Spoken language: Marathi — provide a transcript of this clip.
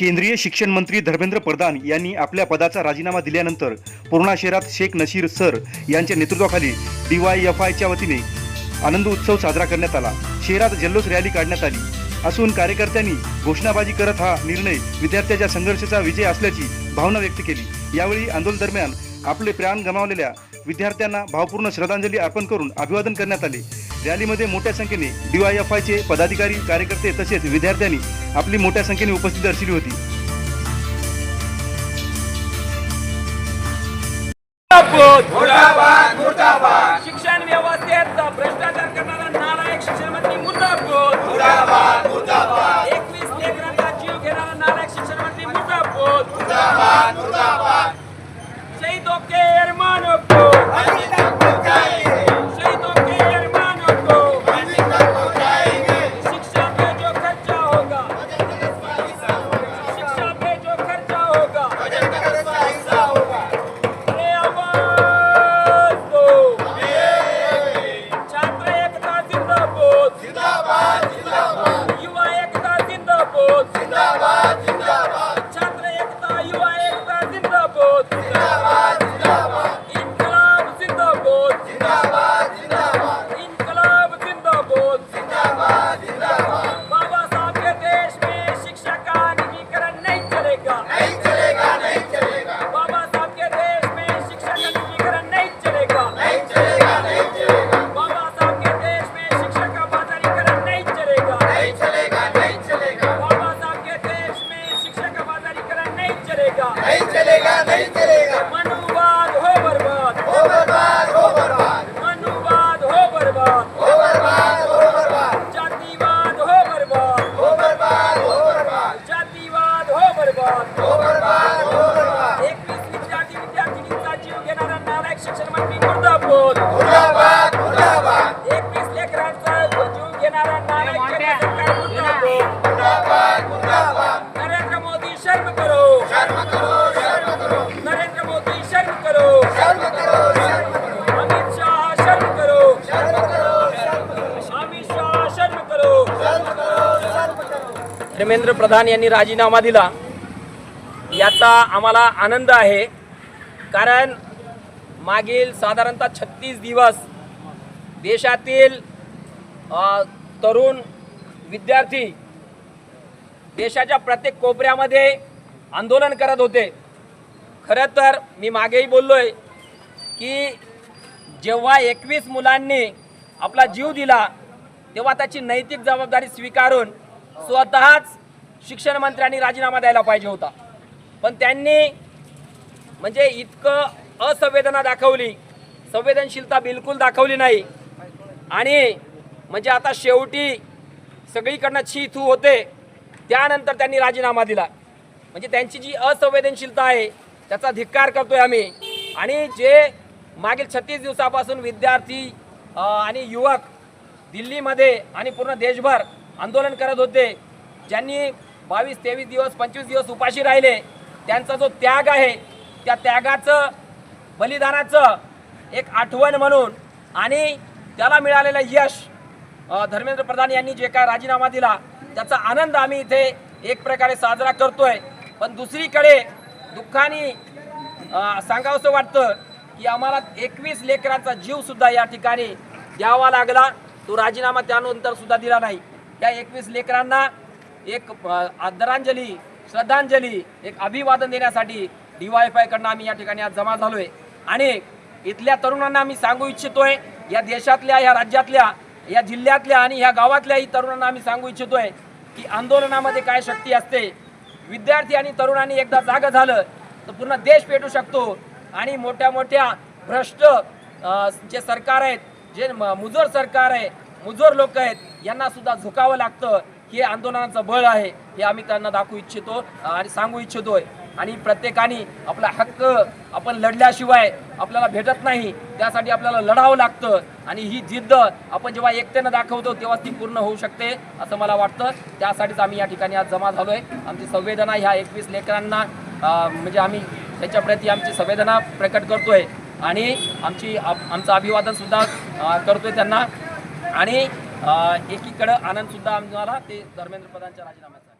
केंद्रीय शिक्षण मंत्री धर्मेंद्र प्रधान यांनी आपल्या पदाचा राजीनामा दिल्यानंतर पूर्णा शहरात शेख नशीर सर यांच्या नेतृत्वाखाली DYFIच्या वतीने आनंद उत्सव साजरा करण्यात आला। शहरात जल्लोष रॅली काढण्यात आली असून कार्यकर्त्यांनी घोषणाबाजी करत हा निर्णय विद्यार्थ्यांच्या संघर्षाचा विजय असल्याची भावना व्यक्त केली। यावेळी आंदोलन दरम्यान आपले प्राण गमावलेल्या विद्यार्थ्यांना भावपूर्ण श्रद्धांजली अर्पण करून अभिवादन करण्यात आले। रॅलीमध्ये मोठ्या संख्येने DYFIचे पदाधिकारी, कार्यकर्ते तसेच विद्यार्थ्यांनी आपली मोठ्या संख्येने उपस्थिती दर्शवली होती। शिक्षण व्यवस्थेत भ्रष्टाचार करणारा नालायक शिक्षण मंत्री मुर्दाबाद। 21 लेकरांचा जीव घेणारा नालायक शिक्षण मंत्री मुर्दाबाद। शहीदों के अरमानों को शहीदों के अरमानों को शिक्षा पे जो खर्चा होगा, शिक्षा पे जो खर्चा होगा, अरे आवाज दो। छात्र एकता जिंदाबाद, युवा एकता जिंदाबाद, छात्र एकता, युवा एकता जिंदाबाद, इनकलाब जिंदाबाद, इनकलाब जिंदाबाद। बाबा साहब के देश में शिक्षा का निजीकरण नहीं चलेगा, बाबा साहब के देश में शिक्षा का निजीकरण नहीं चलेगा, बाबा साहब के देश में शिक्षा का बाजारीकरण नहीं चलेगा, बाबा साहब के देश में शिक्षा का बाजारीकरण नहीं चलेगा। मनुवाद हो बर्बाद, मनुवाद हो बर्बाद, जातिवाद हो बर्बाद, जातिवाद हो बर्बाद। 21 विद्यार्थींचा जीव घेणारा नालायक शिक्षण मंत्री मुर्दाबाद। 21 लेकरांचा जीव घेणारा नालायक केंद्र सरकार मुर्दाबाद। नरेंद्र मोदी शर्म करो, नरेंद्र मोदी शर्म करो, अमित शाह शर्म करो, अमित शाह शर्म करो। धर्मेंद्र प्रधान यांनी राजीनामा दिला, याचा आम्हाला आनंद आहे। कारण मागील साधारणतः 36 दिवस देशातील तरुण विद्यार्थी देशाच्या प्रत्येक कोपऱ्यामध्ये आंदोलन करत होते। खरं तर मी मागेही बोललोय की जेव्हा 21 मुलांनी आपला जीव दिला तेव्हा त्याची नैतिक जबाबदारी स्वीकारून स्वतःच शिक्षण मंत्र्यांनी राजीनामा द्यायला पाहिजे होता, पण त्यांनी म्हणजे इतकं असंवेदना दाखवली, संवेदनशीलता बिलकुल दाखवली नाही। आणि म्हणजे आता शेवटी सगळीकडनं छी थू होते, त्यानंतर त्यांनी राजीनामा दिला। म्हणजे त्यांची जी असंवेदनशीलता आहे त्याचा धिक्कार करतोय आम्ही। आणि जे मागील 36 दिवसापासून विद्यार्थी आणि युवक दिल्लीमध्ये आणि पूर्ण देशभर आंदोलन करत होते, ज्यांनी 22, 23 दिवस, 25 दिवस उपाशी राहिले, त्यांचा जो त्याग आहे त्या त्यागाचं, बलिदानाचं एक आठवण म्हणून आणि त्याला मिळालेलं यश, धर्मेंद्र प्रधान यांनी जे काय राजीनामा दिला त्याचा आनंद आम्ही इथे एक प्रकारे साजरा करतोय। पण दुसरीकडे दुःखाने सांगावंसं वाटतं की आम्हाला 21 लेकरांचा जीव सुद्धा या ठिकाणी द्यावा लागला, तो राजीनामा त्यानंतर सुद्धा दिला नाही। त्या 21 लेकरांना एक आदरांजली, श्रद्धांजली, एक अभिवादन देण्यासाठी DYFI कडनं आम्ही या ठिकाणी आज जमा झालोय। आणि इथल्या तरुणांना आम्ही सांगू इच्छितोय, या देशातल्या, या राज्यातल्या, या जिल्ह्यातल्या आणि ह्या गावातल्याही तरुणांना आम्ही सांगू इच्छितोय की आंदोलनामध्ये काय शक्ती असते। विद्यार्थी आणि तरुणांनी एकदा जागं झालं तर पूर्ण देश पेटू शकतो। आणि मोठ्या मोठ्या भ्रष्ट जे सरकार आहेत, जे मुजोर सरकार आहे, मुजोर लोक आहेत, यांना सुद्धा झुकावं लागतं। हे आंदोलनाचं बळ आहे, हे आम्ही त्यांना दाखवू इच्छितो आणि सांगू इच्छितोय। आणि प्रत्येकाने आपला हक्क आपण लढल्याशिवाय आपल्याला भेटत नाही, त्यासाठी आपल्याला लढावं लागतं। आणि ही जिद्द आपण जेव्हा एकतेनं दाखवतो तेव्हाच ती पूर्ण होऊ शकते असं मला वाटतं। त्यासाठीच आम्ही या ठिकाणी आज जमा झालोय। आमची संवेदना ह्या 21 लेकरांना म्हणजे आम्ही त्याच्याप्रती आमची संवेदना प्रकट करतोय आणि आमचं अभिवादन सुद्धा करतोय त्यांना। आणि एकीकडे आनंद सुद्धा आम्हाला ते धर्मेंद्र प्रधानच्या राजीनाम्याचा